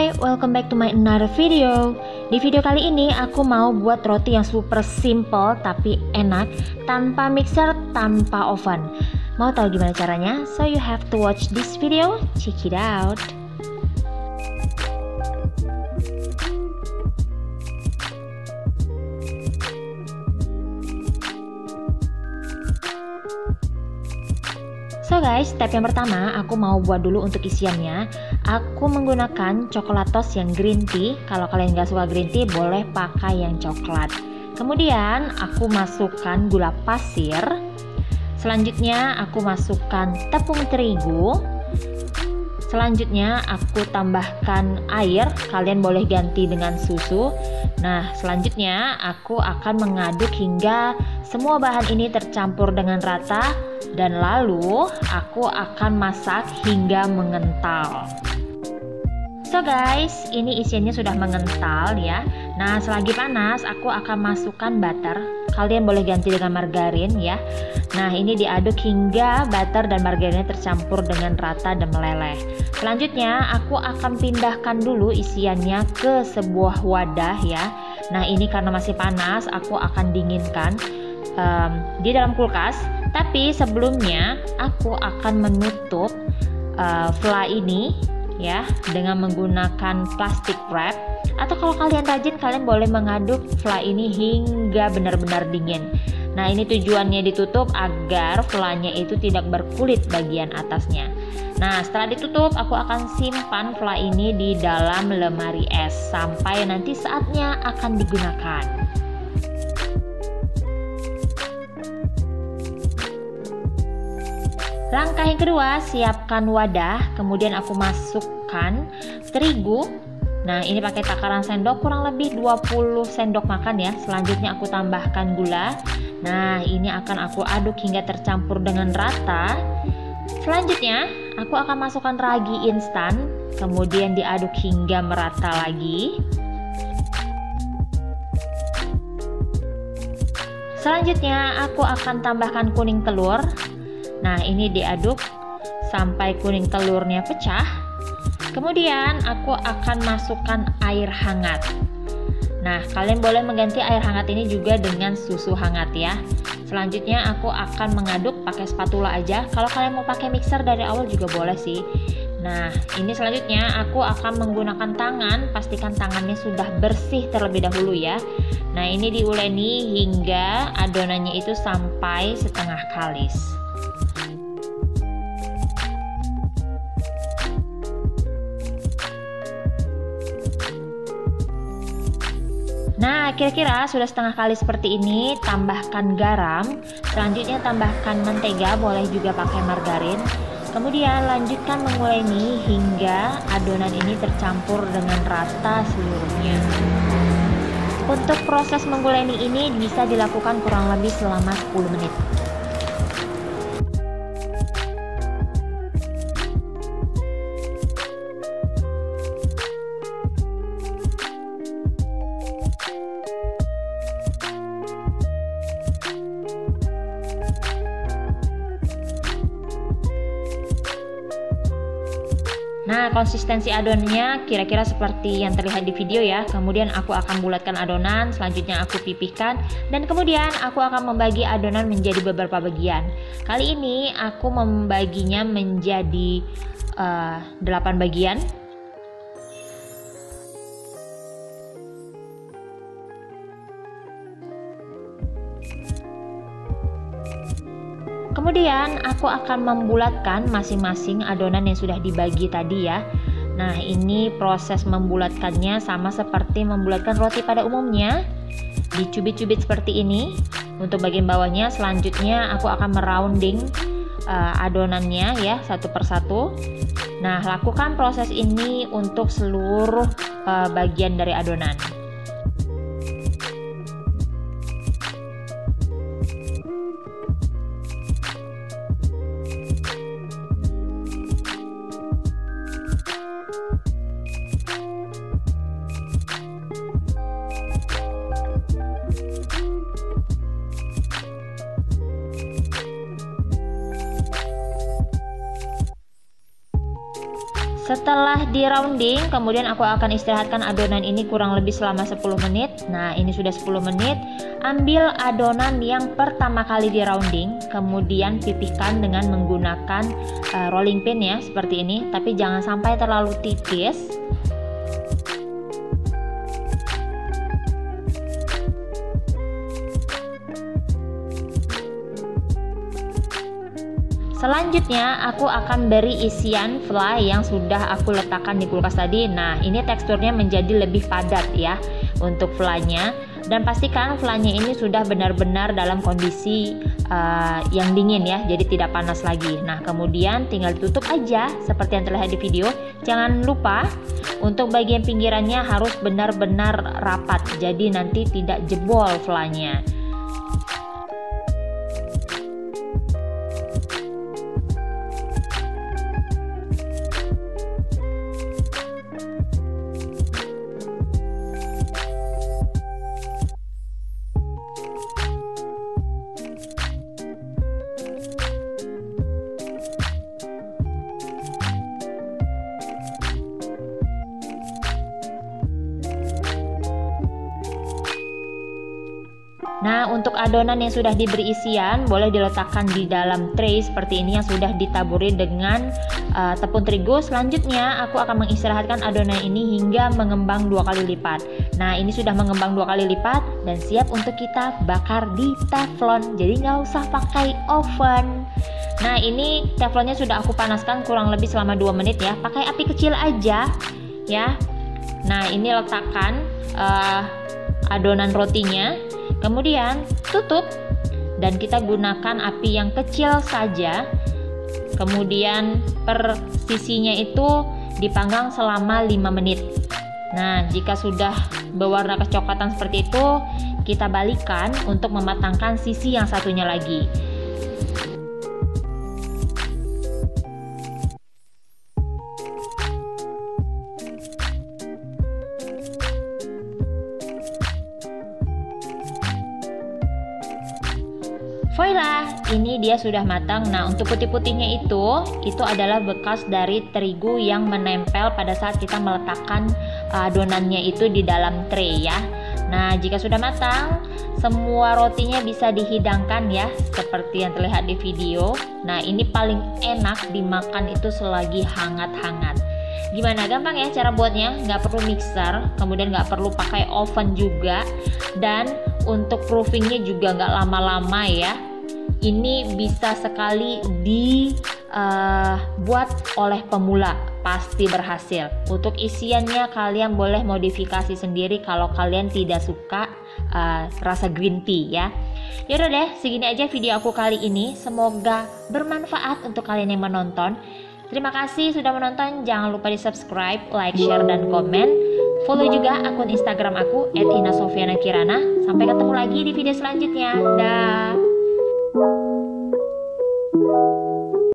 Hai, welcome back to my another video. Di video kali ini aku mau buat roti yang super simple tapi enak, tanpa mixer, tanpa oven. Mau tahu gimana caranya? So you have to watch this video. Check it out. So guys, step yang pertama aku mau buat dulu untuk isiannya. Aku menggunakan coklatos yang green tea. Kalau kalian nggak suka green tea, boleh pakai yang coklat. Kemudian aku masukkan gula pasir. Selanjutnya aku masukkan tepung terigu. Selanjutnya aku tambahkan air. Kalian boleh ganti dengan susu. Nah, selanjutnya aku akan mengaduk hingga semua bahan ini tercampur dengan rata. Dan lalu aku akan masak hingga mengental. So guys, ini isiannya sudah mengental ya. Nah, selagi panas aku akan masukkan butter. Kalian boleh ganti dengan margarin ya. Nah, ini diaduk hingga butter dan margarinnya tercampur dengan rata dan meleleh. Selanjutnya aku akan pindahkan dulu isiannya ke sebuah wadah ya. Nah, ini karena masih panas aku akan dinginkan di dalam kulkas. Tapi sebelumnya aku akan menutup fla ini ya dengan menggunakan plastik wrap, atau kalau kalian rajin kalian boleh mengaduk fla ini hingga benar-benar dingin. Nah, ini tujuannya ditutup agar flanya itu tidak berkulit bagian atasnya. Nah, setelah ditutup aku akan simpan fla ini di dalam lemari es sampai nanti saatnya akan digunakan. Langkah yang kedua, siapkan wadah, kemudian aku masukkan terigu. Nah, ini pakai takaran sendok kurang lebih 20 sendok makan ya. Selanjutnya aku tambahkan gula. Nah, ini akan aku aduk hingga tercampur dengan rata. Selanjutnya, aku akan masukkan ragi instan, kemudian diaduk hingga merata lagi. Selanjutnya, aku akan tambahkan kuning telur. Nah, ini diaduk sampai kuning telurnya pecah. Kemudian aku akan masukkan air hangat. Nah, kalian boleh mengganti air hangat ini juga dengan susu hangat ya. Selanjutnya aku akan mengaduk pakai spatula aja. Kalau kalian mau pakai mixer dari awal juga boleh sih. Nah, ini selanjutnya aku akan menggunakan tangan. Pastikan tangannya sudah bersih terlebih dahulu ya. Nah, ini diuleni hingga adonannya itu sampai setengah kalis. Nah, kira-kira sudah setengah kali seperti ini. Tambahkan garam. Selanjutnya tambahkan mentega, boleh juga pakai margarin. Kemudian lanjutkan menguleni hingga adonan ini tercampur dengan rata seluruhnya. Untuk proses menguleni ini bisa dilakukan kurang lebih selama 10 menit. Nah, konsistensi adonannya kira-kira seperti yang terlihat di video ya. Kemudian aku akan bulatkan adonan, selanjutnya aku pipihkan, dan kemudian aku akan membagi adonan menjadi beberapa bagian. Kali ini aku membaginya menjadi 8 bagian. Kemudian aku akan membulatkan masing-masing adonan yang sudah dibagi tadi ya. Nah, ini proses membulatkannya sama seperti membulatkan roti pada umumnya. Dicubit-cubit seperti ini untuk bagian bawahnya. Selanjutnya aku akan merounding adonannya ya, satu persatu. Nah, lakukan proses ini untuk seluruh bagian dari adonan. Setelah di rounding, kemudian aku akan istirahatkan adonan ini kurang lebih selama 10 menit. Nah, ini sudah 10 menit. Ambil adonan yang pertama kali di rounding, kemudian pipihkan dengan menggunakan rolling pin ya, seperti ini. Tapi jangan sampai terlalu tipis. Selanjutnya aku akan beri isian fly yang sudah aku letakkan di kulkas tadi. Nah, ini teksturnya menjadi lebih padat ya untuk fly-nya. Dan pastikan fly-nya ini sudah benar-benar dalam kondisi yang dingin ya, jadi tidak panas lagi. Nah, kemudian tinggal tutup aja seperti yang terlihat di video. Jangan lupa untuk bagian pinggirannya harus benar-benar rapat, jadi nanti tidak jebol fly-nya. Nah, untuk adonan yang sudah diberi isian boleh diletakkan di dalam tray seperti ini yang sudah ditaburi dengan tepung terigu. Selanjutnya aku akan mengistirahatkan adonan ini hingga mengembang 2 kali lipat. Nah, ini sudah mengembang 2 kali lipat dan siap untuk kita bakar di teflon, jadi nggak usah pakai oven. Nah, ini teflonnya sudah aku panaskan kurang lebih selama 2 menit ya, pakai api kecil aja ya. Nah, ini letakkan adonan rotinya, kemudian tutup dan kita gunakan api yang kecil saja. Kemudian per sisinya itu dipanggang selama 5 menit. Nah, jika sudah berwarna kecoklatan seperti itu, kita balikkan untuk mematangkan sisi yang satunya lagi. Voila, ini dia sudah matang. Nah, untuk putih-putihnya itu adalah bekas dari terigu yang menempel pada saat kita meletakkan adonannya itu di dalam tray ya. Nah, jika sudah matang, semua rotinya bisa dihidangkan ya, seperti yang terlihat di video. Nah, ini paling enak dimakan itu selagi hangat-hangat. Gimana, gampang ya cara buatnya, nggak perlu mixer, kemudian nggak perlu pakai oven juga, dan untuk proofingnya juga nggak lama-lama ya. Ini bisa sekali dibuat oleh pemula, pasti berhasil. Untuk isiannya kalian boleh modifikasi sendiri kalau kalian tidak suka rasa green tea ya. Yaudah deh, segini aja video aku kali ini. Semoga bermanfaat untuk kalian yang menonton. Terima kasih sudah menonton. Jangan lupa di subscribe, like, share, dan komen. Follow juga akun Instagram aku @inasofianakirana. Sampai ketemu lagi di video selanjutnya. Dah.